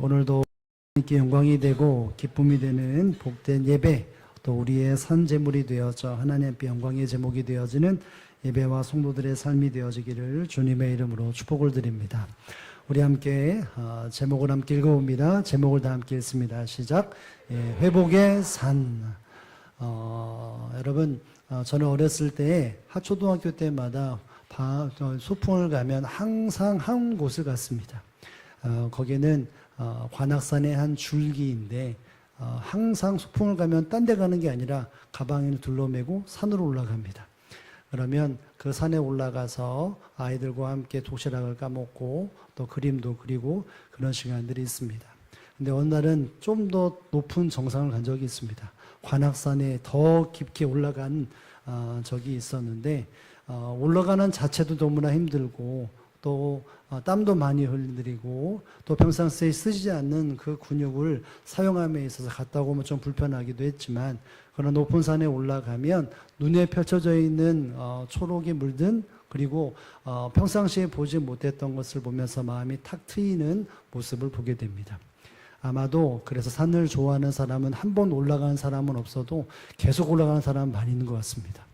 오늘도 하나님께 영광이 되고 기쁨이 되는 복된 예배, 또 우리의 산 제물이 되어져 하나님 앞에 영광의 제목이 되어지는 예배와 성도들의 삶이 되어지기를 주님의 이름으로 축복을 드립니다. 우리 함께 제목을 함께 읽어봅니다. 제목을 다 함께 읽습니다. 시작. 회복의 산. 여러분, 저는 어렸을 때 초등학교 때마다 소풍을 가면 항상 한 곳을 갔습니다. 거기는 관악산의 한 줄기인데 항상 소풍을 가면 딴 데 가는 게 아니라 가방을 둘러매고 산으로 올라갑니다. 그러면 그 산에 올라가서 아이들과 함께 도시락을 까먹고 또 그림도 그리고 그런 시간들이 있습니다. 근데 어느 날은 좀 더 높은 정상을 간 적이 있습니다. 관악산에 더 깊게 올라간 적이 있었는데 올라가는 자체도 너무나 힘들고 또 땀도 많이 흘리고 또 평상시에 쓰지 않는 그 근육을 사용함에 있어서 갔다 오면 좀 불편하기도 했지만 그런 높은 산에 올라가면 눈에 펼쳐져 있는 초록이 물든 그리고 평상시에 보지 못했던 것을 보면서 마음이 탁 트이는 모습을 보게 됩니다. 아마도 그래서 산을 좋아하는 사람은 한 번 올라가는 사람은 없어도 계속 올라가는 사람은 많이 있는 것 같습니다.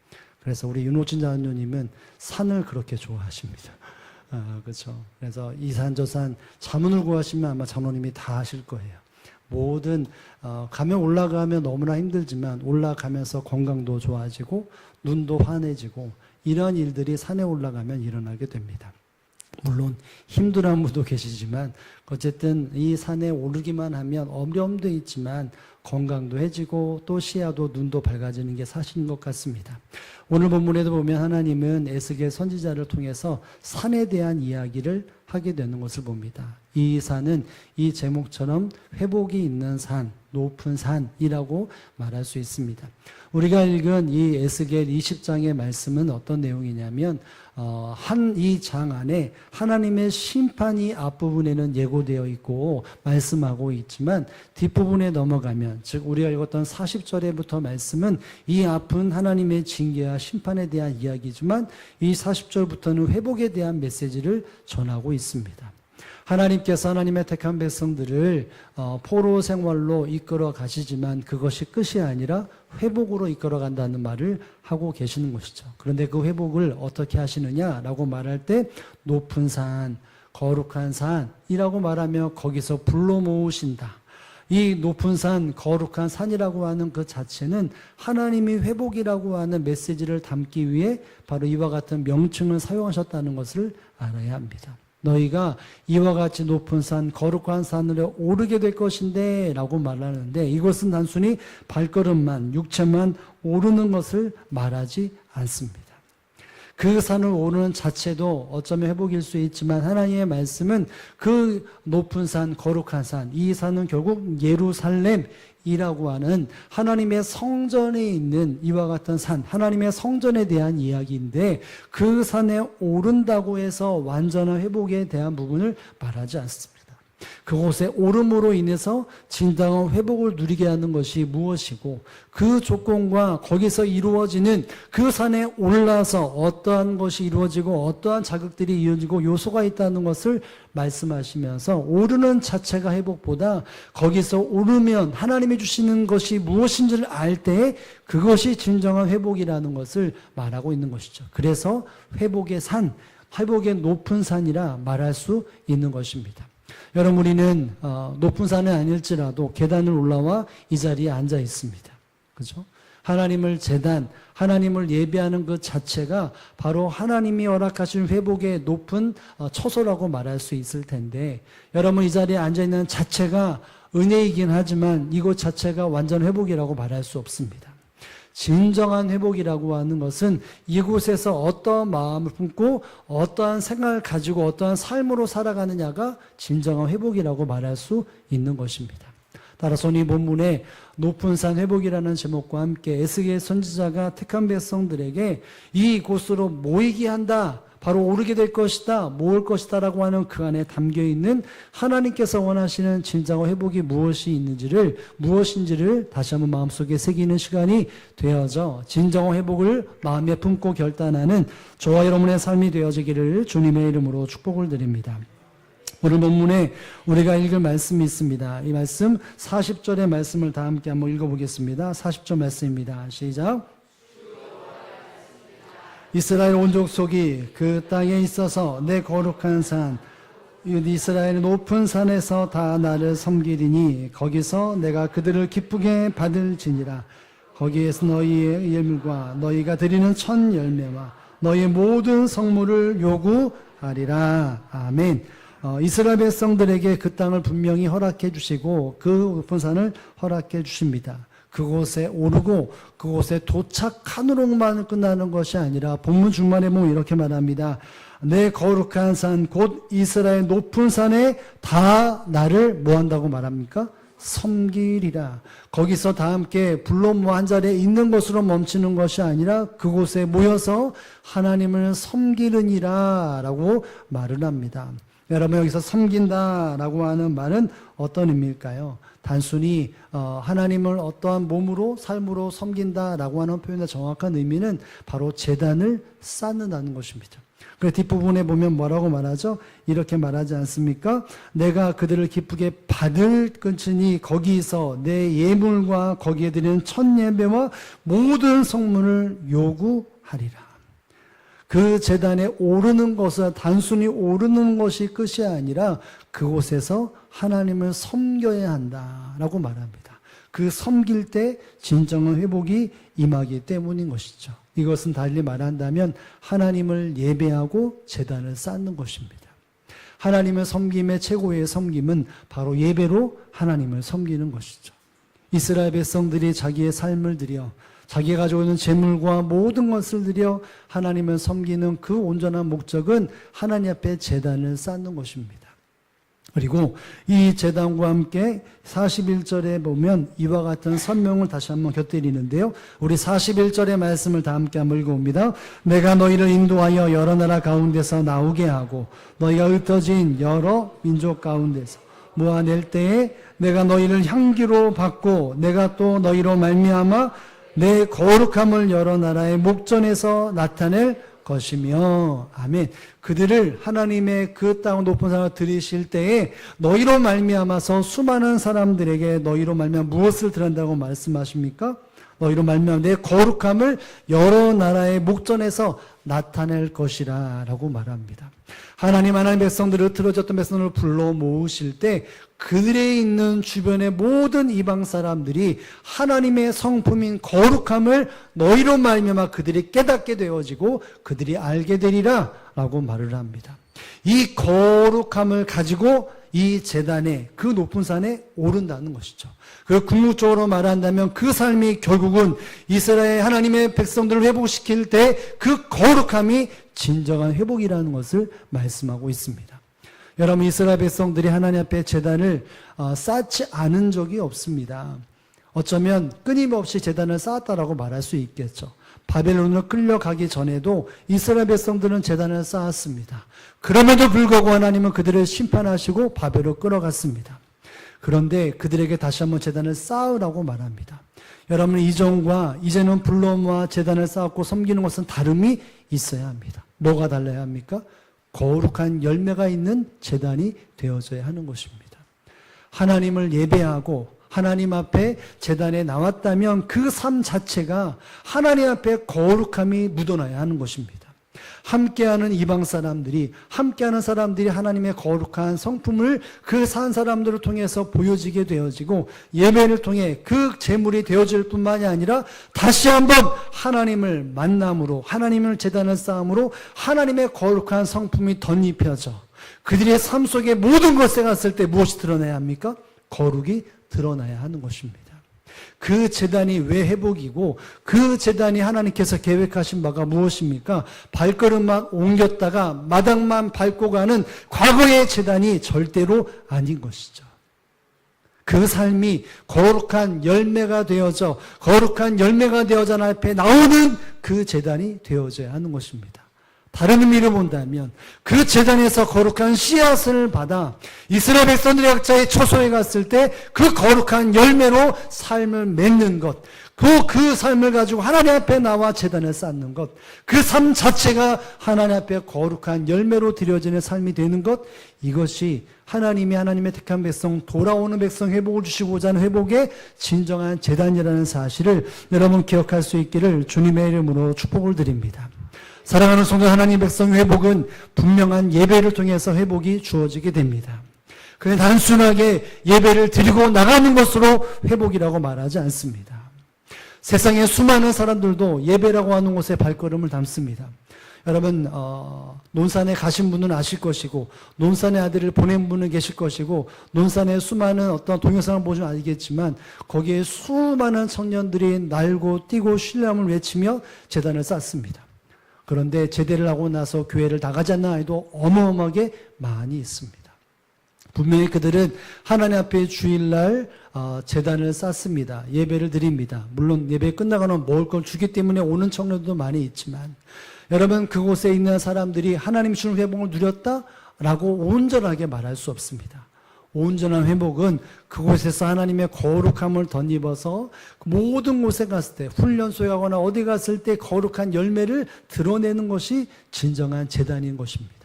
그래서 우리 윤호진 장로님은 산을 그렇게 좋아하십니다. 그렇죠. 그래서 이 산 저 산 자문을 구하시면 아마 장로님이 다 하실 거예요. 모든 가면 올라가면 너무나 힘들지만 올라가면서 건강도 좋아지고 눈도 환해지고 이런 일들이 산에 올라가면 일어나게 됩니다. 물론 힘들어하는 분도 계시지만 어쨌든 이 산에 오르기만 하면 어려움도 있지만 건강도 해지고 또 시야도 눈도 밝아지는 게 사실인 것 같습니다. 오늘 본문에도 보면 하나님은 에스겔 선지자를 통해서 산에 대한 이야기를 하게 되는 것을 봅니다. 이 산은 이 제목처럼 회복이 있는 산, 높은 산이라고 말할 수 있습니다. 우리가 읽은 이 에스겔 20장의 말씀은 어떤 내용이냐면 이 장 안에 하나님의 심판이 앞부분에는 예고되어 있고 말씀하고 있지만 뒷부분에 넘어가면 즉 우리가 읽었던 40절에부터 말씀은 이 앞은 하나님의 징계와 심판에 대한 이야기지만 이 40절부터는 회복에 대한 메시지를 전하고 있습니다. 하나님께서 하나님의 택한 백성들을 포로 생활로 이끌어 가시지만 그것이 끝이 아니라 회복으로 이끌어 간다는 말을 하고 계시는 것이죠. 그런데 그 회복을 어떻게 하시느냐라고 말할 때 높은 산, 거룩한 산이라고 말하며 거기서 불러 모으신다. 이 높은 산, 거룩한 산이라고 하는 그 자체는 하나님이 회복이라고 하는 메시지를 담기 위해 바로 이와 같은 명칭을 사용하셨다는 것을 알아야 합니다. 너희가 이와 같이 높은 산, 거룩한 산으로 오르게 될 것인데 라고 말하는데 이것은 단순히 발걸음만, 육체만 오르는 것을 말하지 않습니다. 그 산을 오르는 자체도 어쩌면 회복일 수 있지만 하나님의 말씀은 그 높은 산, 거룩한 산, 이 산은 결국 예루살렘이라고 하는 하나님의 성전에 있는 이와 같은 산, 하나님의 성전에 대한 이야기인데 그 산에 오른다고 해서 완전한 회복에 대한 부분을 말하지 않습니다. 그곳에 오름으로 인해서 진정한 회복을 누리게 하는 것이 무엇이고 그 조건과 거기서 이루어지는 그 산에 올라서 어떠한 것이 이루어지고 어떠한 자극들이 이어지고 요소가 있다는 것을 말씀하시면서 오르는 자체가 회복보다 거기서 오르면 하나님이 주시는 것이 무엇인지를 알 때 그것이 진정한 회복이라는 것을 말하고 있는 것이죠. 그래서 회복의 산, 회복의 높은 산이라 말할 수 있는 것입니다. 여러분 우리는 높은 산은 아닐지라도 계단을 올라와 이 자리에 앉아 있습니다. 그죠? 하나님을 하나님을 예배하는 그 자체가 바로 하나님이 허락하신 회복의 높은 처소라고 말할 수 있을 텐데 여러분 이 자리에 앉아 있는 자체가 은혜이긴 하지만 이것 자체가 완전 회복이라고 말할 수 없습니다. 진정한 회복이라고 하는 것은 이곳에서 어떠한 마음을 품고 어떠한 생각을 가지고 어떠한 삶으로 살아가느냐가 진정한 회복이라고 말할 수 있는 것입니다. 따라서 이 본문에 높은 산 회복이라는 제목과 함께 에스겔 선지자가 택한 백성들에게 이곳으로 모이게 한다. 바로 오르게 될 것이다, 모을 것이다 라고 하는 그 안에 담겨있는 하나님께서 원하시는 진정한 회복이 무엇인지를 다시 한번 마음속에 새기는 시간이 되어져 진정한 회복을 마음에 품고 결단하는 저와 여러분의 삶이 되어지기를 주님의 이름으로 축복을 드립니다. 오늘 본문에 우리가 읽을 말씀이 있습니다. 이 말씀 40절의 말씀을 다 함께 한번 읽어보겠습니다. 40절 말씀입니다. 시작. 이스라엘 온 족속이 그 땅에 있어서 내 거룩한 산 이스라엘 높은 산에서 다 나를 섬기리니 거기서 내가 그들을 기쁘게 받을지니라. 거기에서 너희의 열물과 너희가 드리는 첫 열매와 너희의 모든 성물을 요구하리라. 아멘. 이스라엘 백성들에게 그 땅을 분명히 허락해 주시고 그 높은 산을 허락해 주십니다. 그곳에 오르고 그곳에 도착하도록만 끝나는 것이 아니라 본문 중반에 보면 이렇게 말합니다. 내 거룩한 산 곧 이스라엘 높은 산에 다 나를 뭐 한다고 말합니까? 섬기리라. 거기서 다 함께 불로 한 자리에 있는 것으로 멈추는 것이 아니라 그곳에 모여서 하나님을 섬기느니라 라고 말을 합니다. 여러분, 여기서 섬긴다라고 하는 말은 어떤 의미일까요? 단순히 하나님을 어떠한 몸으로 삶으로 섬긴다라고 하는 표현의 정확한 의미는 바로 제단을 쌓는다는 것입니다. 그 뒷부분에 보면 뭐라고 말하죠? 이렇게 말하지 않습니까? 내가 그들을 기쁘게 받을 것이니 거기서 내 예물과 거기에 드리는 첫 예배와 모든 성물을 요구하리라. 그 제단에 오르는 것은 단순히 오르는 것이 끝이 아니라 그곳에서 하나님을 섬겨야 한다라고 말합니다. 그 섬길 때 진정한 회복이 임하기 때문인 것이죠. 이것은 달리 말한다면 하나님을 예배하고 제단을 쌓는 것입니다. 하나님을 섬김의 최고의 섬김은 바로 예배로 하나님을 섬기는 것이죠. 이스라엘 백성들이 자기의 삶을 들여 자기가 가지고 있는 재물과 모든 것을 들여 하나님을 섬기는 그 온전한 목적은 하나님 앞에 제단을 쌓는 것입니다. 그리고 이 제단과 함께 41절에 보면 이와 같은 설명을 다시 한번 곁들이는데요. 우리 41절의 말씀을 다 함께 한번 읽어봅니다. 내가 너희를 인도하여 여러 나라 가운데서 나오게 하고 너희가 흩어진 여러 민족 가운데서 모아낼 때에 내가 너희를 향기로 받고 내가 또 너희로 말미암아 내 거룩함을 여러 나라의 목전에서 나타낼 것이며 아멘. 그들을 하나님의 그 땅 높은 산을 들이실 때에 너희로 말미암아서 수많은 사람들에게 너희로 말미암아 무엇을 드린다고 말씀하십니까? 너희로 말미암아 내 거룩함을 여러 나라의 목전에서 나타낼 것이라 라고 말합니다. 하나님 백성들을 틀어졌던 백성들을 불러 모으실 때 그들에 있는 주변의 모든 이방 사람들이 하나님의 성품인 거룩함을 너희로 말미암아 그들이 깨닫게 되어지고 그들이 알게 되리라 라고 말을 합니다. 이 거룩함을 가지고 이 제단에 그 높은 산에 오른다는 것이죠. 그 궁극적으로 말한다면 그 삶이 결국은 이스라엘 하나님의 백성들을 회복시킬 때 그 거룩함이 진정한 회복이라는 것을 말씀하고 있습니다. 여러분, 이스라엘 백성들이 하나님 앞에 제단을 쌓지 않은 적이 없습니다. 어쩌면 끊임없이 제단을 쌓았다라고 말할 수 있겠죠. 바벨론으로 끌려가기 전에도 이스라엘 백성들은 제단을 쌓았습니다. 그럼에도 불구하고 하나님은 그들을 심판하시고 바벨로 끌어갔습니다. 그런데 그들에게 다시 한번 제단을 쌓으라고 말합니다. 여러분, 이전과 이제는 불로 모아 제단을 쌓고 섬기는 것은 다름이 있어야 합니다. 뭐가 달라야 합니까? 거룩한 열매가 있는 제단이 되어져야 하는 것입니다. 하나님을 예배하고 하나님 앞에 제단에 나왔다면 그 삶 자체가 하나님 앞에 거룩함이 묻어나야 하는 것입니다. 함께하는 이방 사람들이, 함께하는 사람들이 하나님의 거룩한 성품을 그 산 사람들을 통해서 보여지게 되어지고 예배를 통해 그 제물이 되어질 뿐만이 아니라 다시 한번 하나님을 만남으로, 하나님을 제단을 쌓음으로 하나님의 거룩한 성품이 덧입혀져 그들의 삶 속에 모든 것에 갔을 때 무엇이 드러나야 합니까? 거룩이 드러나야 하는 것입니다. 그 제단이 왜 회복이고 그 제단이 하나님께서 계획하신 바가 무엇입니까? 발걸음만 옮겼다가 마당만 밟고 가는 과거의 제단이 절대로 아닌 것이죠. 그 삶이 거룩한 열매가 되어져 하나님 앞에 나오는 그 제단이 되어져야 하는 것입니다. 다른 의미로 본다면 그 제단에서 거룩한 씨앗을 받아 이스라엘 백성들이 각자의 처소에 갔을 때 그 거룩한 열매로 삶을 맺는 것, 그 삶을 가지고 하나님 앞에 나와 제단을 쌓는 것, 그 삶 자체가 하나님 앞에 거룩한 열매로 드려지는 삶이 되는 것, 이것이 하나님의 택한 백성, 돌아오는 백성 회복을 주시고자 하는 회복의 진정한 제단이라는 사실을 여러분 기억할 수 있기를 주님의 이름으로 축복을 드립니다. 사랑하는 성도 하나님 백성 회복은 분명한 예배를 통해서 회복이 주어지게 됩니다. 그냥 단순하게 예배를 드리고 나가는 것으로 회복이라고 말하지 않습니다. 세상의 수많은 사람들도 예배라고 하는 곳에 발걸음을 담습니다. 여러분 논산에 가신 분은 아실 것이고 논산의 아들을 보낸 분은 계실 것이고 논산에 수많은 어떤 동영상을 보시면 알겠지만 거기에 수많은 청년들이 날고 뛰고 신뢰함을 외치며 제단을 쌓습니다. 그런데 제대를 하고 나서 교회를 나가지 않는 아이도 어마어마하게 많이 있습니다. 분명히 그들은 하나님 앞에 주일날 제단을 쌓습니다. 예배를 드립니다. 물론 예배 끝나고는 먹을 걸 주기 때문에 오는 청년들도 많이 있지만 여러분 그곳에 있는 사람들이 하나님 주는 회복을 누렸다라고 온전하게 말할 수 없습니다. 온전한 회복은 그곳에서 하나님의 거룩함을 덧입어서 모든 곳에 갔을 때 훈련소에 가거나 어디 갔을 때 거룩한 열매를 드러내는 것이 진정한 제단인 것입니다.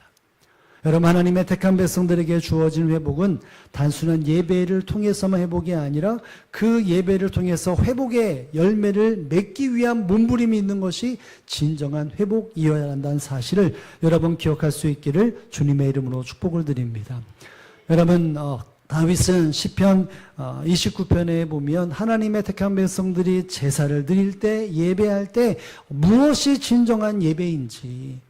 여러분 하나님의 택한 백성들에게 주어진 회복은 단순한 예배를 통해서만 회복이 아니라 그 예배를 통해서 회복의 열매를 맺기 위한 몸부림이 있는 것이 진정한 회복이어야 한다는 사실을 여러분 기억할 수 있기를 주님의 이름으로 축복을 드립니다. 여러분 다윗은 시편 29편에 보면 하나님의 택한 백성들이 제사를 드릴 때 예배할 때 무엇이 진정한 예배인지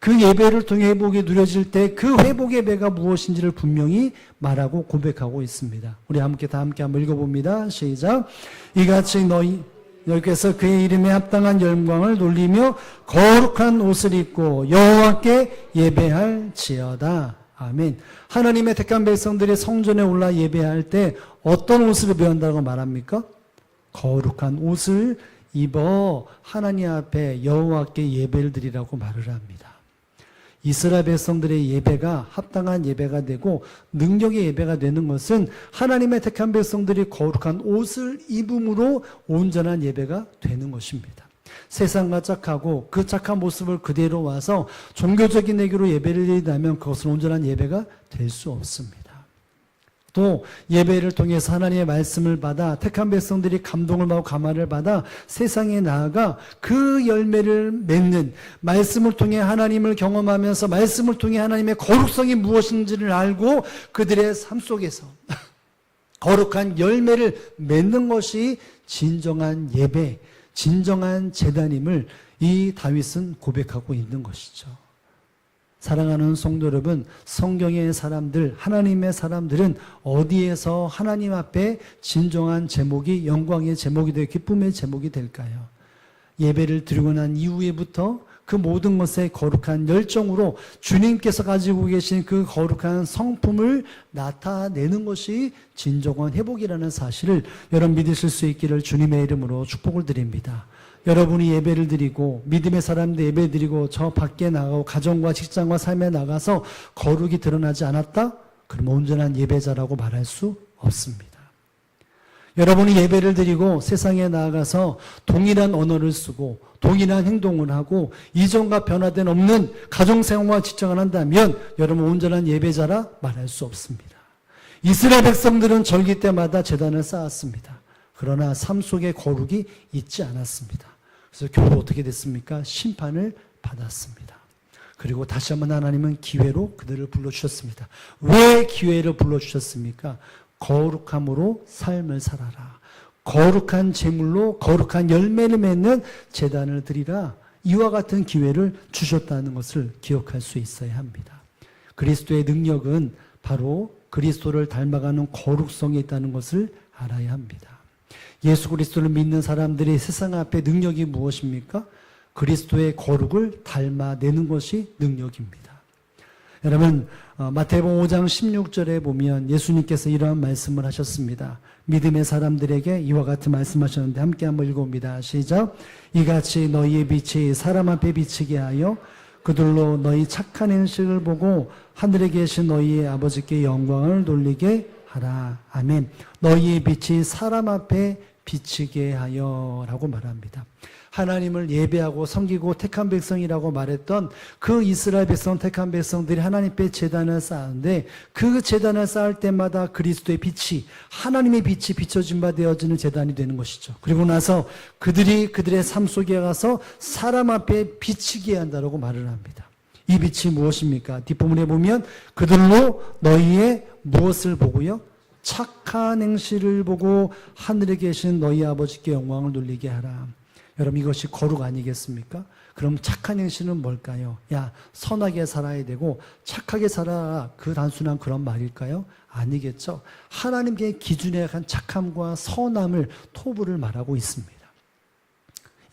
그 예배를 통해 회복이 누려질 때 그 회복의 배가 무엇인지를 분명히 말하고 고백하고 있습니다. 우리 함께 한번 읽어봅니다. 시작. 이같이 너희께서 그의 이름에 합당한 영광을 돌리며 거룩한 옷을 입고 여호와께 예배할지어다. 아멘. 하나님의 택한 백성들이 성전에 올라 예배할 때 어떤 옷을 입어야 한다고 말합니까? 거룩한 옷을 입어 하나님 앞에 여호와께 예배를 드리라고 말을 합니다. 이스라엘 백성들의 예배가 합당한 예배가 되고 능력의 예배가 되는 것은 하나님의 택한 백성들이 거룩한 옷을 입음으로 온전한 예배가 되는 것입니다. 세상과 착하고 그 착한 모습을 그대로 와서 종교적인 얘기로 예배를 드린다면 그것은 온전한 예배가 될 수 없습니다. 또 예배를 통해서 하나님의 말씀을 받아 택한 백성들이 감동을 받고 감화를 받아 세상에 나아가 그 열매를 맺는 말씀을 통해 하나님을 경험하면서 말씀을 통해 하나님의 거룩성이 무엇인지를 알고 그들의 삶 속에서 거룩한 열매를 맺는 것이 진정한 예배, 진정한 제단임을 이 다윗은 고백하고 있는 것이죠. 사랑하는 성도 여러분, 성경의 사람들, 하나님의 사람들은 어디에서 하나님 앞에 진정한 제목이 영광의 제목이 되어 기쁨의 제목이 될까요? 예배를 드리고 난 이후에부터 그 모든 것에 거룩한 열정으로 주님께서 가지고 계신 그 거룩한 성품을 나타내는 것이 진정한 회복이라는 사실을 여러분 믿으실 수 있기를 주님의 이름으로 축복을 드립니다. 여러분이 예배를 드리고 믿음의 사람들 예배 드리고 저 밖에 나가고 가정과 직장과 삶에 나가서 거룩이 드러나지 않았다? 그럼 온전한 예배자라고 말할 수 없습니다. 여러분이 예배를 드리고 세상에 나아가서 동일한 언어를 쓰고 동일한 행동을 하고 이전과 변화된 없는 가정생활과 직장을 한다면 여러분 온전한 예배자라 말할 수 없습니다. 이스라엘 백성들은 절기 때마다 제단을 쌓았습니다. 그러나 삶 속에 거룩이 있지 않았습니다. 그래서 결국 어떻게 됐습니까? 심판을 받았습니다. 그리고 다시 한번 하나님은 기회로 그들을 불러주셨습니다. 왜 기회를 불러주셨습니까? 거룩함으로 삶을 살아라. 거룩한 제물로 거룩한 열매를 맺는 제단을 드리라. 이와 같은 기회를 주셨다는 것을 기억할 수 있어야 합니다. 그리스도의 능력은 바로 그리스도를 닮아가는 거룩성에 있다는 것을 알아야 합니다. 예수 그리스도를 믿는 사람들이 세상 앞에 능력이 무엇입니까? 그리스도의 거룩을 닮아내는 것이 능력입니다. 여러분 마태복음 5장 16절에 보면 예수님께서 이러한 말씀을 하셨습니다. 믿음의 사람들에게 이와 같은 말씀하셨는데 함께 한번 읽어봅니다. 시작. 이같이 너희의 빛이 사람 앞에 비치게 하여 그들로 너희 착한 행실을 보고 하늘에 계신 너희의 아버지께 영광을 돌리게 하라. 아멘. 너희의 빛이 사람 앞에 비치게 하여 라고 말합니다. 하나님을 예배하고 섬기고 택한 백성이라고 말했던 그 이스라엘 백성, 택한 백성들이 하나님 앞에 제단을 쌓았는데 그 제단을 쌓을 때마다 그리스도의 빛이, 하나님의 빛이 비춰진 바 되어지는 제단이 되는 것이죠. 그리고 나서 그들이 그들의 삶 속에 가서 사람 앞에 비치게 한다라고 말을 합니다. 이 빛이 무엇입니까? 뒷부분에 보면 그들로 너희의 무엇을 보고요? 착한 행실을 보고 하늘에 계신 너희 아버지께 영광을 돌리게 하라. 여러분, 이것이 거룩 아니겠습니까? 그럼 착한 행실은 뭘까요? 야, 선하게 살아야 되고 착하게 살아라, 그 단순한 그런 말일까요? 아니겠죠. 하나님께 기준에 간 착함과 선함을, 토부를 말하고 있습니다.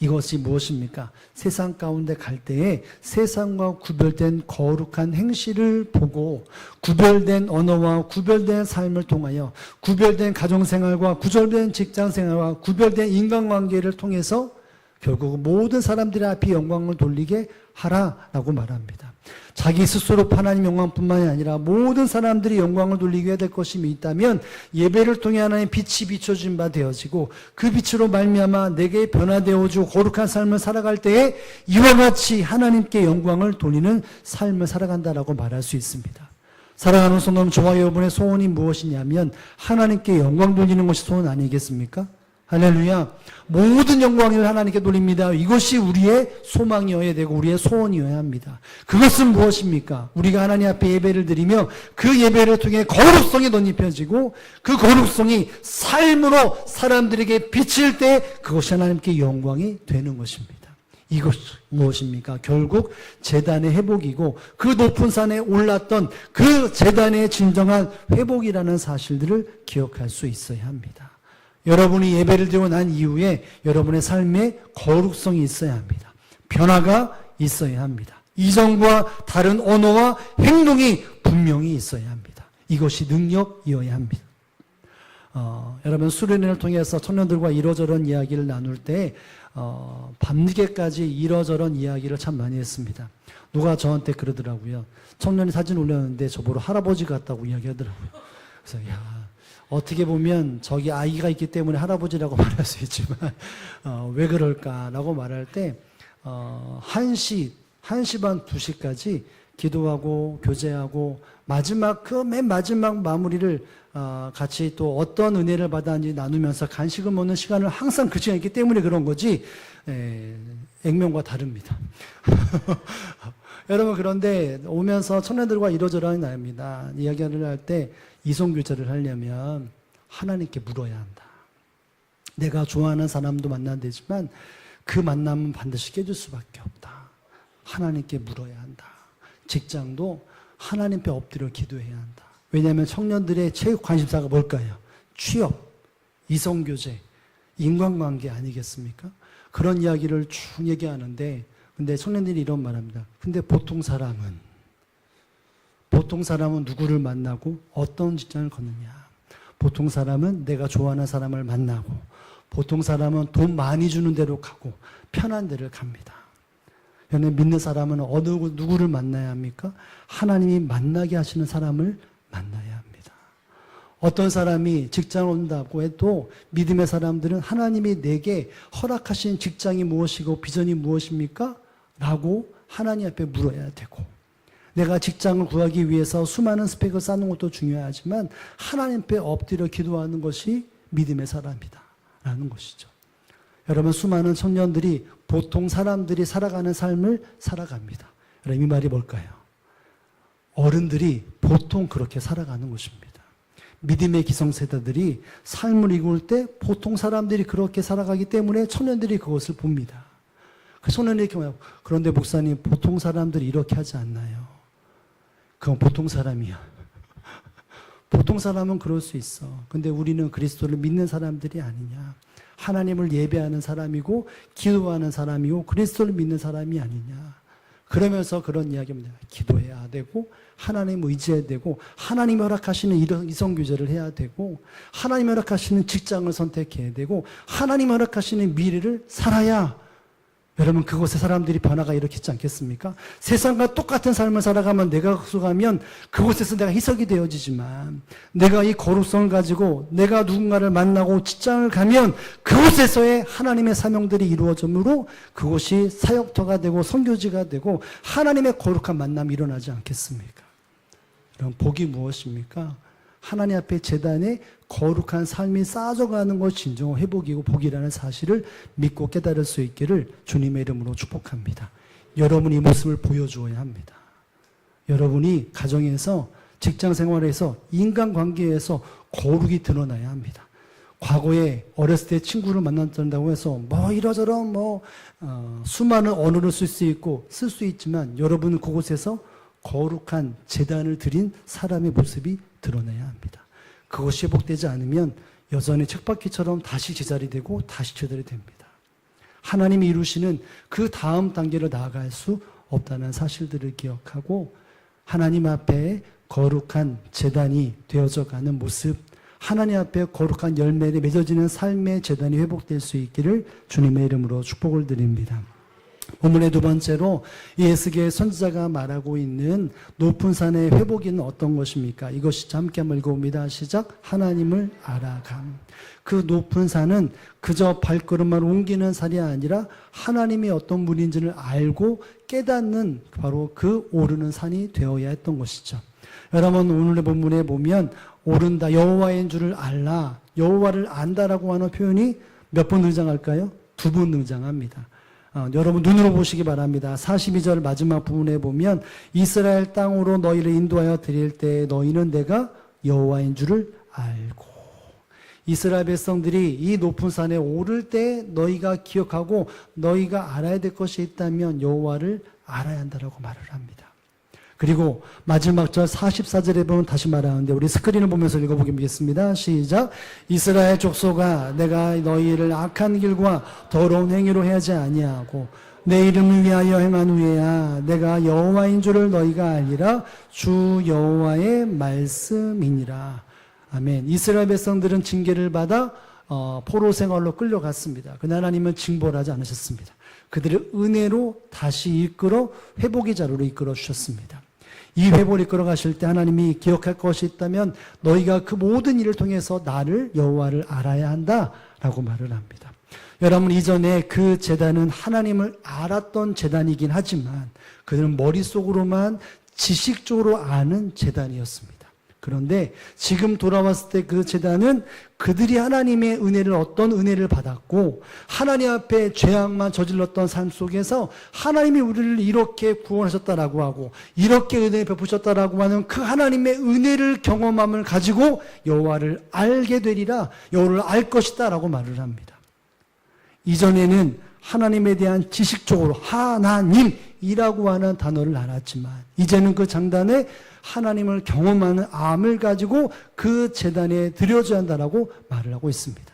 이것이 무엇입니까? 세상 가운데 갈 때에 세상과 구별된 거룩한 행실을 보고 구별된 언어와 구별된 삶을 통하여 구별된 가정생활과 구별된 직장생활과 구별된 인간관계를 통해서 결국 모든 사람들의 앞에 영광을 돌리게 하라라고 말합니다. 자기 스스로 하나님 영광뿐만이 아니라 모든 사람들이 영광을 돌리게 될 것이 있다면 예배를 통해 하나님 빛이 비춰진 바 되어지고 그 빛으로 말미암아 내게 변화되어지고 거룩한 삶을 살아갈 때에 이와 같이 하나님께 영광을 돌리는 삶을 살아간다라고 말할 수 있습니다. 사랑하는 성도 저와 여러분의 소원이 무엇이냐면 하나님께 영광 돌리는 것이 소원 아니겠습니까? 할렐루야. 모든 영광을 하나님께 돌립니다. 이것이 우리의 소망이어야 되고 우리의 소원이어야 합니다. 그것은 무엇입니까? 우리가 하나님 앞에 예배를 드리며 그 예배를 통해 거룩성이 덧입혀지고 그 거룩성이 삶으로 사람들에게 비칠 때 그것이 하나님께 영광이 되는 것입니다. 이것 무엇입니까? 결국 제단의 회복이고 그 높은 산에 올랐던 그 제단의 진정한 회복이라는 사실들을 기억할 수 있어야 합니다. 여러분이 예배를 드리고 난 이후에 여러분의 삶에 거룩성이 있어야 합니다. 변화가 있어야 합니다. 이전과 다른 언어와 행동이 분명히 있어야 합니다. 이것이 능력이어야 합니다. 여러분 수련회를 통해서 청년들과 이러저런 이야기를 나눌 때 밤늦게까지 이러저런 이야기를 참 많이 했습니다. 누가 저한테 그러더라고요. 청년이 사진 올렸는데 저보러 할아버지 같다고 이야기하더라고요. 그래서 어떻게 보면 저기 아이가 있기 때문에 할아버지라고 말할 수 있지만 왜 그럴까라고 말할 때 1시 반 2시까지 기도하고 교제하고 마지막 그 맨 마지막 마무리를 같이 또 어떤 은혜를 받았는지 나누면서 간식을 먹는 시간을 항상 그 시간에 있기 때문에 그런 거지 액면과 다릅니다. 여러분 그런데 오면서 청년들과 이러저러한 나입니다. 이야기를 할 때 이성교제를 하려면 하나님께 물어야 한다. 내가 좋아하는 사람도 만나야 되지만 그 만남은 반드시 깨질 수밖에 없다. 하나님께 물어야 한다. 직장도 하나님 앞에 엎드려 기도해야 한다. 왜냐하면 청년들의 최고 관심사가 뭘까요? 취업, 이성교제, 인간관계 아니겠습니까? 그런 이야기를 쭉 얘기하는데 근데 청년들이 이런 말합니다. 근데 보통 사람은 누구를 만나고 어떤 직장을 걷느냐. 보통 사람은 내가 좋아하는 사람을 만나고 보통 사람은 돈 많이 주는 데로 가고 편한 데를 갑니다. 여러분 믿는 사람은 누구를 만나야 합니까? 하나님이 만나게 하시는 사람을 만나야 합니다. 어떤 사람이 직장을 온다고 해도 믿음의 사람들은 하나님이 내게 허락하신 직장이 무엇이고 비전이 무엇입니까? 라고 하나님 앞에 물어야 되고 내가 직장을 구하기 위해서 수많은 스펙을 쌓는 것도 중요하지만 하나님 앞에 엎드려 기도하는 것이 믿음의 사람이다 라는 것이죠. 여러분 수많은 청년들이 보통 사람들이 살아가는 삶을 살아갑니다. 여러분 이 말이 뭘까요? 어른들이 보통 그렇게 살아가는 것입니다. 믿음의 기성세대들이 삶을 이룰 때 보통 사람들이 그렇게 살아가기 때문에 청년들이 그것을 봅니다. 그 청년들이 이렇게 말해요. 그런데 목사님 보통 사람들이 이렇게 하지 않나요? 그건 보통 사람이야. 보통 사람은 그럴 수 있어. 근데 우리는 그리스도를 믿는 사람들이 아니냐. 하나님을 예배하는 사람이고 기도하는 사람이고 그리스도를 믿는 사람이 아니냐. 그러면서 그런 이야기입니다. 기도해야 되고 하나님 의지해야 되고 하나님이 허락하시는 이성교제를 해야 되고 하나님이 허락하시는 직장을 선택해야 되고 하나님이 허락하시는 미래를 살아야 여러분, 그곳에 사람들이 변화가 일으키지 않겠습니까? 세상과 똑같은 삶을 살아가면, 내가 흑수가면 그곳에서 내가 희석이 되어지지만, 내가 이 거룩성을 가지고 내가 누군가를 만나고 직장을 가면 그곳에서의 하나님의 사명들이 이루어지므로 그곳이 사역터가 되고 선교지가 되고 하나님의 거룩한 만남이 일어나지 않겠습니까? 그럼 복이 무엇입니까? 하나님 앞에 제단에 거룩한 삶이 쌓아져가는 것이 진정한 회복이고 복이라는 사실을 믿고 깨달을 수 있기를 주님의 이름으로 축복합니다. 여러분이 이 모습을 보여주어야 합니다. 여러분이 가정에서, 직장생활에서, 인간관계에서 거룩이 드러나야 합니다. 과거에 어렸을 때 친구를 만났다고 해서 이러저런 수많은 언어를 쓸 수 있고 쓸 수 있지만, 여러분은 그곳에서 거룩한 제단을 드린 사람의 모습이 드러내야 합니다. 그것이 회복되지 않으면 여전히 쳇바퀴처럼 다시 제자리되고 다시 제자리 됩니다. 하나님이 이루시는 그 다음 단계로 나아갈 수 없다는 사실들을 기억하고 하나님 앞에 거룩한 제단이 되어져 가는 모습, 하나님 앞에 거룩한 열매를 맺어지는 삶의 제단이 회복될 수 있기를 주님의 이름으로 축복을 드립니다. 본문의 두 번째로 이 에스겔 선지자가 말하고 있는 높은 산의 회복은 어떤 것입니까? 이것이 함께 한번 읽어봅니다. 시작. 하나님을 알아감. 그 높은 산은 그저 발걸음만 옮기는 산이 아니라 하나님이 어떤 분인지를 알고 깨닫는 바로 그 오르는 산이 되어야 했던 것이죠. 여러분, 오늘의 본문에 보면 오른다, 여호와인 줄을 알라, 여호와를 안다라고 하는 표현이 몇 번 등장할까요? 2번 등장합니다. 여러분 눈으로 보시기 바랍니다. 42절 마지막 부분에 보면 이스라엘 땅으로 너희를 인도하여 드릴 때 너희는 내가 여호와인 줄을 알고, 이스라엘 백성들이 이 높은 산에 오를 때 너희가 기억하고 너희가 알아야 될 것이 있다면 여호와를 알아야 한다라고 말을 합니다. 그리고 마지막 절 44절에 보면 다시 말하는데 우리 스크린을 보면서 읽어보겠습니다. 시작. 이스라엘 족속아, 내가 너희를 악한 길과 더러운 행위로 해하지 아니하고 내 이름을 위하여 행한 후에야 내가 여호와인 줄을 너희가 알리라. 주 여호와의 말씀이니라. 아멘. 이스라엘 백성들은 징계를 받아 포로 생활로 끌려갔습니다. 그러나 하나님은 징벌하지 않으셨습니다. 그들을 은혜로 다시 이끌어 회복의 자료로 이끌어 주셨습니다. 이 회복을 이끌어 가실 때 하나님이 기억할 것이 있다면 너희가 그 모든 일을 통해서 나를 여호와를 알아야 한다라고 말을 합니다. 여러분, 이전에 그 제단은 하나님을 알았던 제단이긴 하지만 그들은 머릿속으로만 지식적으로 아는 제단이었습니다. 그런데 지금 돌아왔을 때 그 제단은 그들이 하나님의 은혜를, 어떤 은혜를 받았고 하나님 앞에 죄악만 저질렀던 삶 속에서 하나님이 우리를 이렇게 구원하셨다라고 하고 이렇게 은혜 베푸셨다라고 하는 그 하나님의 은혜를 경험함을 가지고 여호와를 알게 되리라, 여호와를 알 것이다 라고 말을 합니다. 이전에는 하나님에 대한 지식적으로 하나님이라고 하는 단어를 알았지만 이제는 그 장단에 하나님을 경험하는 암을 가지고 그 제단에 드려져야 한다라고 말을 하고 있습니다.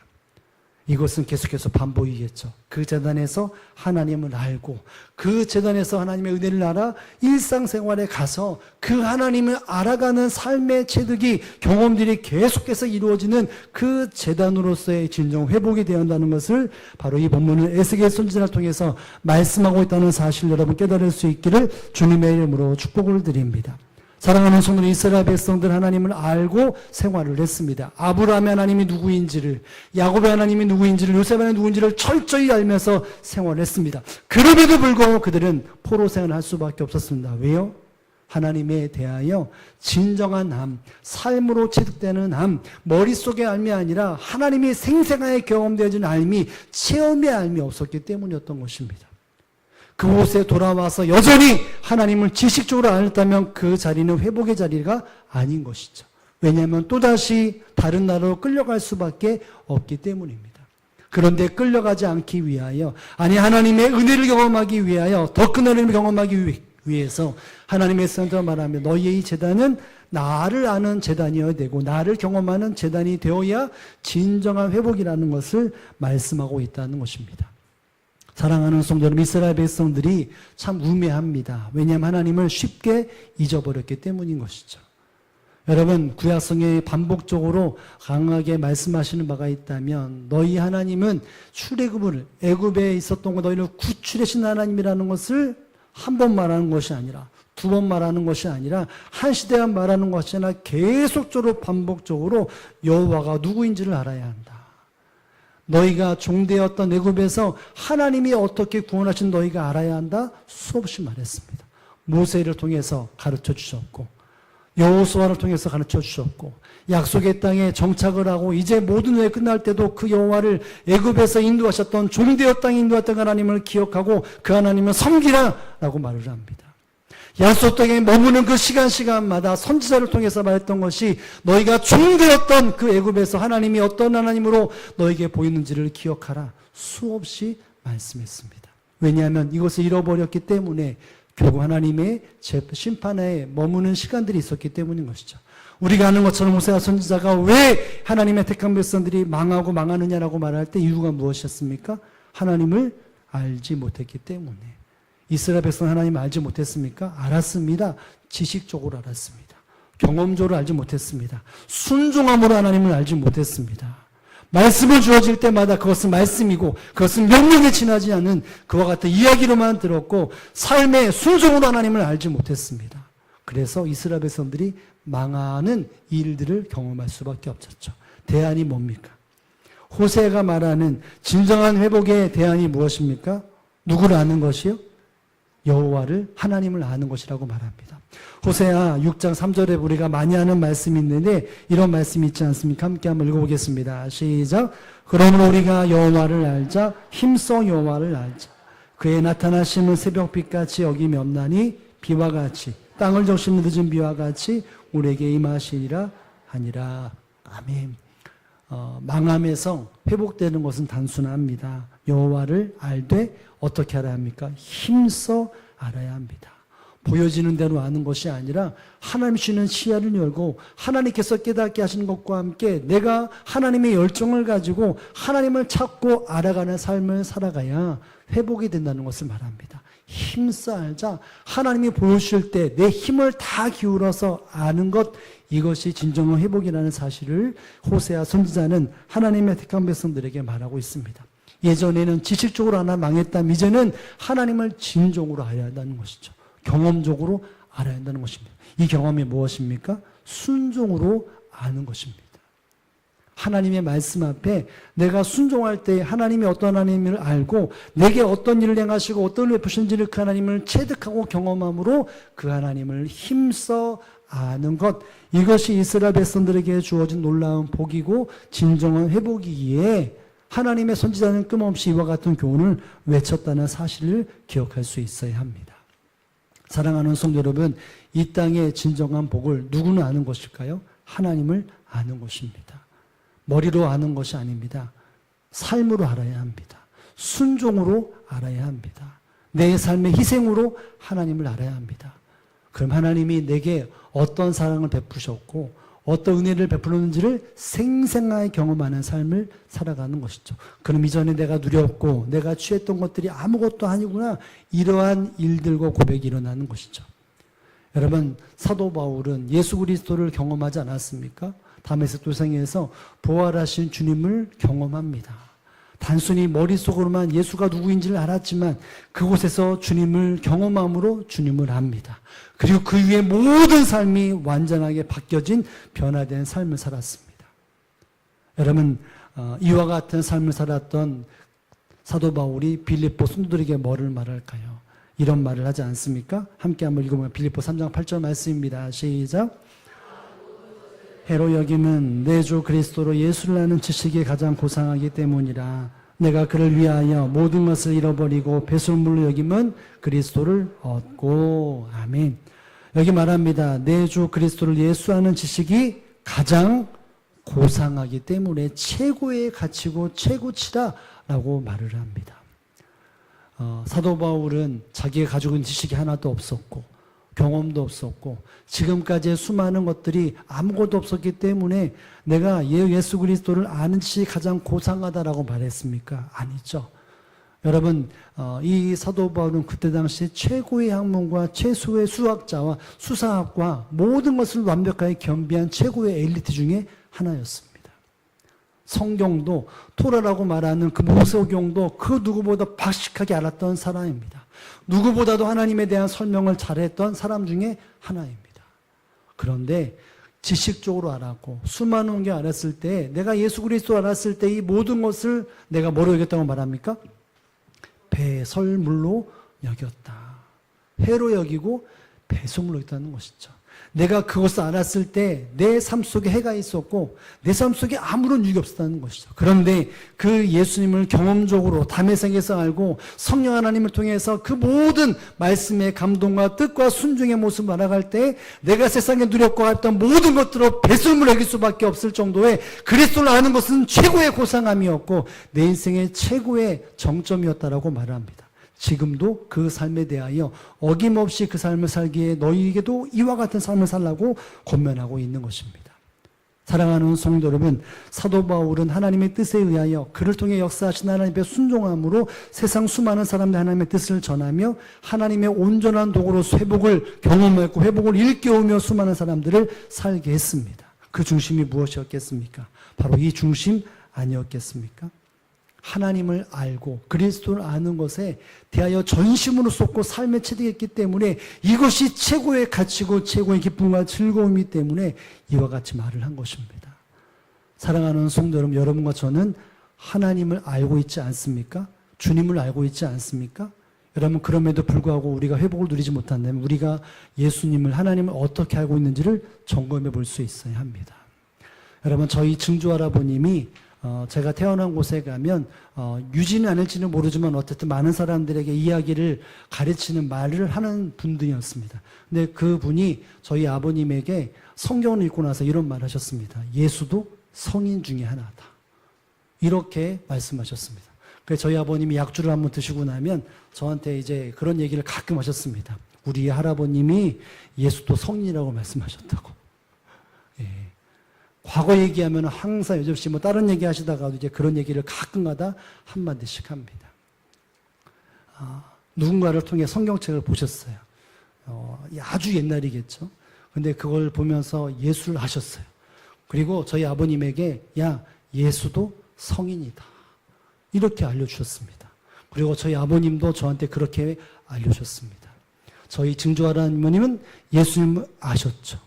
이것은 계속해서 반복이겠죠. 그 제단에서 하나님을 알고 그 제단에서 하나님의 은혜를 알아 일상생활에 가서 그 하나님을 알아가는 삶의 체득이, 경험들이 계속해서 이루어지는 그 제단으로서의 진정 회복이 되어야 한다는 것을 바로 이 본문을 에스겔 선지자를 통해서 말씀하고 있다는 사실을 여러분 깨달을 수 있기를 주님의 이름으로 축복을 드립니다. 사랑하는 성도 이스라엘 백성들 하나님을 알고 생활을 했습니다. 아브라함의 하나님이 누구인지를, 야곱의 하나님이 누구인지를, 요셉의 하나님이 누구인지를 철저히 알면서 생활을 했습니다. 그럼에도 불구하고 그들은 포로 생활을 할 수밖에 없었습니다. 왜요? 하나님에 대하여 진정한 암, 삶으로 체득되는 암, 머릿속의 암이 아니라 하나님이 생생하게 경험되어지는 암이, 체험의 암이 없었기 때문이었던 것입니다. 그곳에 돌아와서 여전히 하나님을 지식적으로 알았다면 그 자리는 회복의 자리가 아닌 것이죠. 왜냐하면 또다시 다른 나라로 끌려갈 수밖에 없기 때문입니다. 그런데 끌려가지 않기 위하여, 아니 하나님의 은혜를 경험하기 위하여, 더 큰 은혜를 경험하기 위해서 하나님의 성도가 말하면 너희의 이 제단은 나를 아는 제단이어야 되고 나를 경험하는 제단이 되어야 진정한 회복이라는 것을 말씀하고 있다는 것입니다. 사랑하는 성도 여러분, 이스라엘 백성들이 참 우매합니다. 왜냐하면 하나님을 쉽게 잊어버렸기 때문인 것이죠. 여러분, 구약성경에 반복적으로 강하게 말씀하시는 바가 있다면 너희 하나님은 출애굽을, 애굽에 있었던 거 너희를 구출하신 하나님이라는 것을 한 번 말하는 것이 아니라, 두 번 말하는 것이 아니라, 한 시대만 말하는 것이 아니라 계속적으로 반복적으로 여호와가 누구인지를 알아야 한다. 너희가 종되었던 애굽에서 하나님이 어떻게 구원하신 너희가 알아야 한다. 수없이 말했습니다. 모세를 통해서 가르쳐 주셨고, 여호수아를 통해서 가르쳐 주셨고, 약속의 땅에 정착을 하고 이제 모든 일 끝날 때도 그 여호와를 애굽에서 인도하셨던, 종되었던 땅에 인도했던 하나님을 기억하고 그 하나님을 섬기라라고 말을 합니다. 약속 땅에 머무는 그 시간마다 선지자를 통해서 말했던 것이 너희가 종되었던 그 애굽에서 하나님이 어떤 하나님으로 너에게 보이는지를 기억하라. 수없이 말씀했습니다. 왜냐하면 이것을 잃어버렸기 때문에 결국 하나님의 심판에 머무는 시간들이 있었기 때문인 것이죠. 우리가 아는 것처럼 호세아 선지자가 왜 하나님의 택한 백성들이 망하고 망하느냐라고 말할 때 이유가 무엇이었습니까? 하나님을 알지 못했기 때문에. 이스라엘 백성 하나님을 알지 못했습니까? 알았습니다. 지식적으로 알았습니다. 경험적으로 알지 못했습니다. 순종함으로 하나님을 알지 못했습니다. 말씀을 주어질 때마다 그것은 말씀이고 그것은 명령에 지나지 않는 그와 같은 이야기로만 들었고 삶의 순종으로 하나님을 알지 못했습니다. 그래서 이스라엘 백성들이 망하는 일들을 경험할 수밖에 없었죠. 대안이 뭡니까? 호세가 말하는 진정한 회복의 대안이 무엇입니까? 누구를 아는 것이요? 여호와를, 하나님을 아는 것이라고 말합니다. 호세아 6장 3절에 우리가 많이 하는 말씀이 있는데 이런 말씀이 있지 않습니까? 함께 한번 읽어보겠습니다. 시작. 그러므로 우리가 여호와를 알자, 힘써 여호와를 알자. 그의 나타나심은 새벽빛같이 여김이 없나니 비와 같이 땅을 적시는 늦은 비와 같이 우리에게 임하시리라 하니라. 아멘. 망함에서 회복되는 것은 단순합니다. 여호와를 알되 어떻게 알아야 합니까? 힘써 알아야 합니다. 보여지는 대로 아는 것이 아니라 하나님 주시는 시야를 열고 하나님께서 깨닫게 하시는 것과 함께 내가 하나님의 열정을 가지고 하나님을 찾고 알아가는 삶을 살아가야 회복이 된다는 것을 말합니다. 힘써 알자. 하나님이 보여주실 때 내 힘을 다 기울여서 아는 것, 이것이 진정한 회복이라는 사실을 호세아 선지자는 하나님의 택한 백성들에게 말하고 있습니다. 예전에는 지식적으로 하나 망했다면 이제는 하나님을 진정으로 알아야 한다는 것이죠. 경험적으로 알아야 한다는 것입니다. 이 경험이 무엇입니까? 순종으로 아는 것입니다. 하나님의 말씀 앞에 내가 순종할 때 하나님이 어떤 하나님을 알고 내게 어떤 일을 행하시고 어떤 일을 베푸시는지를 그 하나님을 체득하고 경험함으로 그 하나님을 힘써 아는 것, 이것이 이스라엘 백성들에게 주어진 놀라운 복이고 진정한 회복이기에 하나님의 선지자는 끊임없이 이와 같은 교훈을 외쳤다는 사실을 기억할 수 있어야 합니다. 사랑하는 성도 여러분, 이 땅의 진정한 복을 누구는 아는 것일까요? 하나님을 아는 것입니다. 머리로 아는 것이 아닙니다. 삶으로 알아야 합니다. 순종으로 알아야 합니다. 내 삶의 희생으로 하나님을 알아야 합니다. 그럼 하나님이 내게 어떤 사랑을 베푸셨고 어떤 은혜를 베풀었는지를 생생하게 경험하는 삶을 살아가는 것이죠. 그럼 이전에 내가 누렸고 내가 취했던 것들이 아무것도 아니구나, 이러한 일들과 고백이 일어나는 것이죠. 여러분, 사도 바울은 예수 그리스도를 경험하지 않았습니까? 다메섹 도상에서 부활하신 주님을 경험합니다. 단순히 머릿속으로만 예수가 누구인지를 알았지만 그곳에서 주님을 경험함으로 주님을 압니다. 그리고 그 위에 모든 삶이 완전하게 바뀌어진 변화된 삶을 살았습니다. 여러분, 이와 같은 삶을 살았던 사도 바울이 빌립보 성도들에게 뭐를 말할까요? 이런 말을 하지 않습니까? 함께 한번 읽어보면 빌립보 3장 8절 말씀입니다. 시작. 해로 여김은 내 주 그리스도로 예수를 아는 지식이 가장 고상하기 때문이라. 내가 그를 위하여 모든 것을 잃어버리고 배설물로 여김은 그리스도를 얻고. 아멘. 여기 말합니다. 내 주 그리스도를 예수 아는 지식이 가장 고상하기 때문에 최고의 가치고 최고치다라고 말을 합니다. 사도 바울은 자기가 가지고 있는 지식이 하나도 없었고 경험도 없었고 지금까지의 수많은 것들이 아무것도 없었기 때문에 내가 예수 그리스도를 아는 지식이 가장 고상하다라고 말했습니까? 아니죠. 여러분, 이 사도 바울은 그때 당시 최고의 학문과 최소의 수학자와 수사학과 모든 것을 완벽하게 겸비한 최고의 엘리트 중에 하나였습니다. 성경도 토라라고 말하는 그 모세오경도 그 누구보다 박식하게 알았던 사람입니다. 누구보다도 하나님에 대한 설명을 잘했던 사람 중에 하나입니다. 그런데 지식적으로 알았고 수많은 게 알았을 때, 내가 예수 그리스도 알았을 때 이 모든 것을 내가 뭐로 여겼다고 말합니까? 배설물로 여겼다. 해로 여기고 배설물로 여겼다는 것이죠. 내가 그것을 알았을 때 내 삶 속에 해가 있었고 내 삶 속에 아무런 유익이 없었다는 것이죠. 그런데 그 예수님을 경험적으로 담에색에서 알고 성령 하나님을 통해서 그 모든 말씀의 감동과 뜻과 순종의 모습을 알아갈 때 내가 세상에 누렸고 했던 모든 것들을 배설물로 여길 수밖에 없을 정도의 그리스도를 아는 것은 최고의 고상함이었고 내 인생의 최고의 정점이었다라고 말합니다. 지금도 그 삶에 대하여 어김없이 그 삶을 살기에 너희에게도 이와 같은 삶을 살라고 권면하고 있는 것입니다. 사랑하는 성도 여러분, 사도 바울은 하나님의 뜻에 의하여 그를 통해 역사하신 하나님의 순종함으로 세상 수많은 사람들 하나님의 뜻을 전하며 하나님의 온전한 도구로 회복을 경험했고 회복을 일깨우며 수많은 사람들을 살게 했습니다. 그 중심이 무엇이었겠습니까? 바로 이 중심 아니었겠습니까? 하나님을 알고 그리스도를 아는 것에 대하여 전심으로 쏟고 삶에 체득했기 때문에 이것이 최고의 가치고 최고의 기쁨과 즐거움이기 때문에 이와 같이 말을 한 것입니다. 사랑하는 성도 여러분, 여러분과 저는 하나님을 알고 있지 않습니까? 주님을 알고 있지 않습니까? 여러분, 그럼에도 불구하고 우리가 회복을 누리지 못한다면 우리가 예수님을, 하나님을 어떻게 알고 있는지를 점검해 볼 수 있어야 합니다. 여러분, 저희 증조 할아버님이 제가 태어난 곳에 가면 유지는 않을지는 모르지만 어쨌든 많은 사람들에게 이야기를 가르치는 말을 하는 분들이었습니다. 근데 그분이 저희 아버님에게 성경을 읽고 나서 이런 말을 하셨습니다. 예수도 성인 중에 하나다. 이렇게 말씀하셨습니다. 그래서 저희 아버님이 약주를 한번 드시고 나면 저한테 이제 그런 얘기를 가끔 하셨습니다. 우리 할아버님이 예수도 성인이라고 말씀하셨다고. 예. 과거 얘기하면 항상 여접시 뭐 다른 얘기 하시다가도 이제 그런 얘기를 가끔가다 한마디씩 합니다. 누군가를 통해 성경책을 보셨어요. 아주 옛날이겠죠. 근데 그걸 보면서 예수를 하셨어요. 그리고 저희 아버님에게 야, 예수도 성인이다. 이렇게 알려주셨습니다. 그리고 저희 아버님도 저한테 그렇게 알려주셨습니다. 저희 증조할아버님은 예수님을 아셨죠.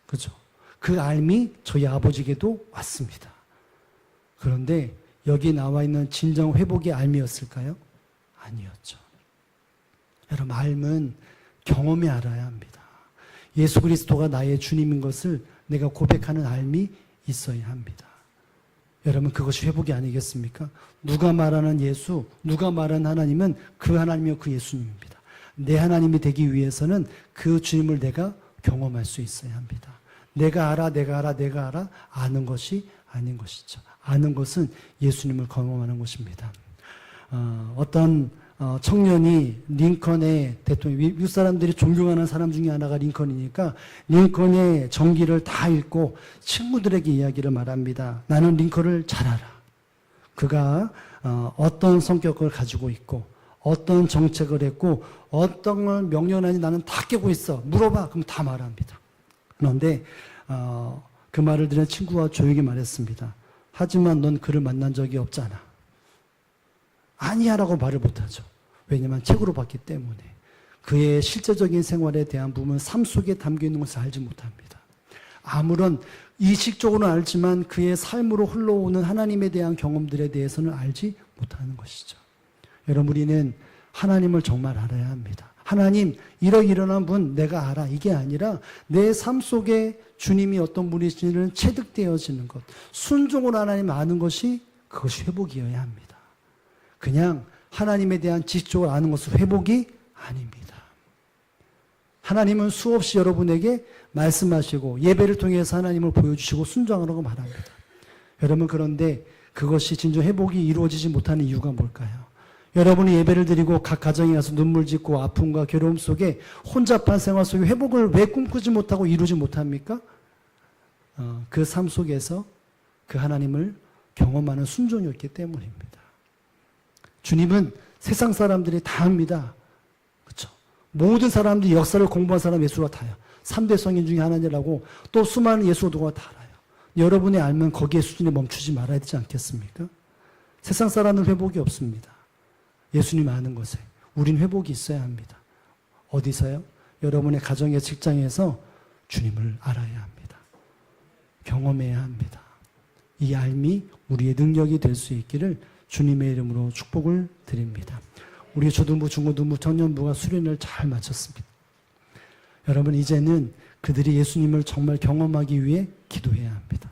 그죠? 그 알미 저희 아버지에게도 왔습니다. 그런데 여기 나와 있는 진정 회복의 알미였을까요? 아니었죠. 여러분, 알면 경험에 알아야 합니다. 예수 그리스도가 나의 주님인 것을 내가 고백하는 알미 있어야 합니다. 여러분, 그것이 회복이 아니겠습니까? 누가 말하는 예수, 누가 말하는 하나님은 그 하나님이요 그 예수님입니다. 내 하나님이 되기 위해서는 그 주님을 내가 경험할 수 있어야 합니다. 내가 알아, 내가 알아, 내가 알아, 아는 것이 아닌 것이죠. 아는 것은 예수님을 경험하는 것입니다. 어떤 청년이 링컨의 대통령, 미국 사람들이 존경하는 사람 중에 하나가 링컨이니까 링컨의 정기를 다 읽고 친구들에게 이야기를 말합니다. 나는 링컨을 잘 알아. 그가 어떤 성격을 가지고 있고 어떤 정책을 했고 어떤 걸 명령하는지 나는 다 깨고 있어. 물어봐. 그럼 다 말합니다. 그런데 그 말을 들은 친구가 조용히 말했습니다. 하지만 넌 그를 만난 적이 없잖아. 아니야 라고 말을 못하죠. 왜냐하면 책으로 봤기 때문에. 그의 실제적인 생활에 대한 부분은 삶 속에 담겨있는 것을 알지 못합니다. 아무런 의식적으로는 알지만 그의 삶으로 흘러오는 하나님에 대한 경험들에 대해서는 알지 못하는 것이죠. 여러분, 우리는 하나님을 정말 알아야 합니다. 하나님, 이러이러한 분 내가 알아. 이게 아니라 내 삶 속에 주님이 어떤 분이신지를 체득되어지는 것, 순종으로 하나님 아는 것이 그것이 회복이어야 합니다. 그냥 하나님에 대한 지식적으로 아는 것은 회복이 아닙니다. 하나님은 수없이 여러분에게 말씀하시고 예배를 통해서 하나님을 보여주시고 순종하라고 말합니다. 여러분, 그런데 그것이 진정 회복이 이루어지지 못하는 이유가 뭘까요? 여러분이 예배를 드리고 각 가정에 가서 눈물 짓고 아픔과 괴로움 속에 혼잡한 생활 속에 회복을 왜 꿈꾸지 못하고 이루지 못합니까? 그 삶 속에서 그 하나님을 경험하는 순종이었기 때문입니다. 주님은 세상 사람들이 다 합니다. 그렇죠? 모든 사람들이 역사를 공부한 사람 예수가 다요. 3대 성인 중에 하나라고 또 수많은 예수도가 다 알아요. 여러분이 알면 거기에 수준에 멈추지 말아야 되지 않겠습니까? 세상 사람은 회복이 없습니다. 예수님 아는 것에 우린 회복이 있어야 합니다. 어디서요? 여러분의 가정의 직장에서 주님을 알아야 합니다. 경험해야 합니다. 이 알미 우리의 능력이 될 수 있기를 주님의 이름으로 축복을 드립니다. 우리 초등부, 중고등부, 청년부가 수련을 잘 마쳤습니다. 여러분 이제는 그들이 예수님을 정말 경험하기 위해 기도해야 합니다.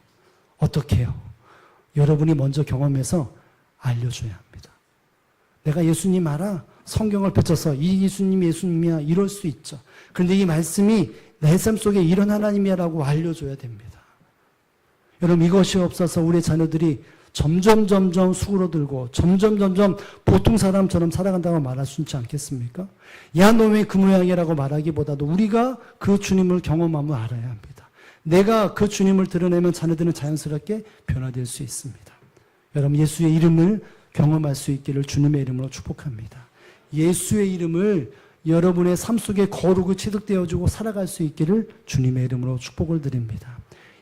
어떻게 해요? 여러분이 먼저 경험해서 알려줘야 합니다. 내가 예수님 알아? 성경을 펼쳐서 이 예수님이 예수님이야 이럴 수 있죠. 그런데 이 말씀이 내 삶 속에 이런 하나님이라고 알려줘야 됩니다. 여러분 이것이 없어서 우리 자녀들이 점점 수그러들고 점점 보통 사람처럼 살아간다고 말할 수 있지 않겠습니까? 야 너 왜 그 모양이라고 말하기보다도 우리가 그 주님을 경험하면 알아야 합니다. 내가 그 주님을 드러내면 자녀들은 자연스럽게 변화될 수 있습니다. 여러분 예수의 이름을 경험할 수 있기를 주님의 이름으로 축복합니다. 예수의 이름을 여러분의 삶 속에 거룩이 체득되어지고 살아갈 수 있기를 주님의 이름으로 축복을 드립니다.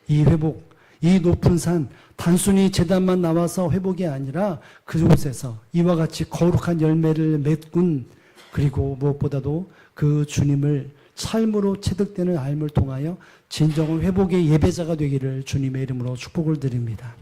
이 회복, 이 높은 산, 단순히 제단만 나와서 회복이 아니라 그곳에서 이와 같이 거룩한 열매를 맺군, 그리고 무엇보다도 그 주님을 삶으로 체득되는 삶을 통하여 진정한 회복의 예배자가 되기를 주님의 이름으로 축복을 드립니다.